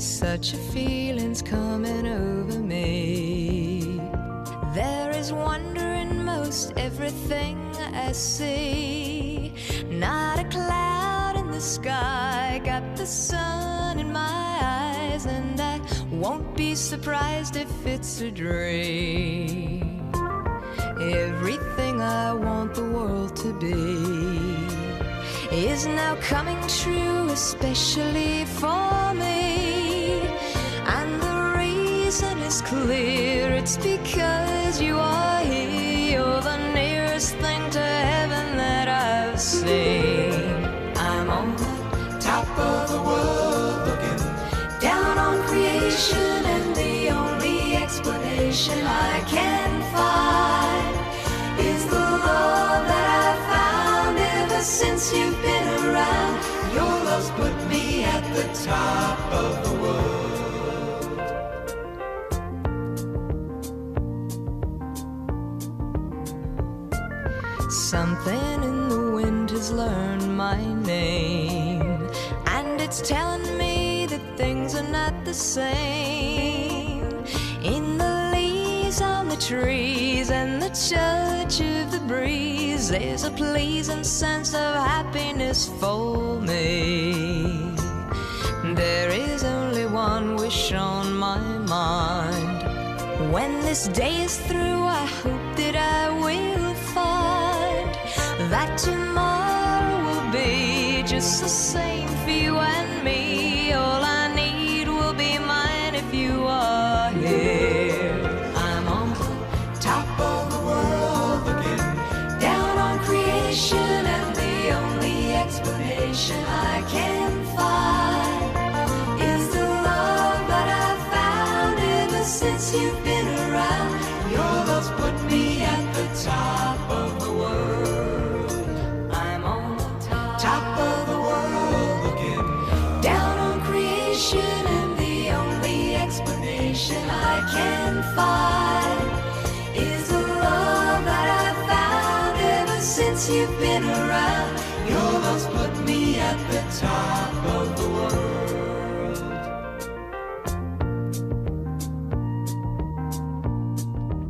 Such a feeling's coming over me. There is wonder in most everything I see. Not a cloud in the sky, got the sun in my eyes, and I won't be surprised if it's a dream. Everything I want the world to be is now coming true, especially for me. And the reason is clear, it's because you are here. You're the nearest thing to heaven that I've seen. I'm on the top of the world, looking down on creation, and the only explanation I can find is the love that I've found ever since you've been around. Your love's put me at the top of the world. Something in the wind has learned my name, and it's telling me that things are not the same. In the leaves on the trees and the touch of the breeze, there's a pleasing sense of happiness for me. There is only one wish on my mind. When this day is through, I hope that I will find that tomorrow will be just the same for you and me. All I need will be mine if you are here. I'm on the top of the world, looking down on creation, and the only explanation I can find is the love that I've found ever since you've been around. Your love's put me at the top of the world. I'm on the top of the world, looking down on creation, and the only explanation I can find is the love that I've found ever since you've been around. Your love's put me at the top of the world.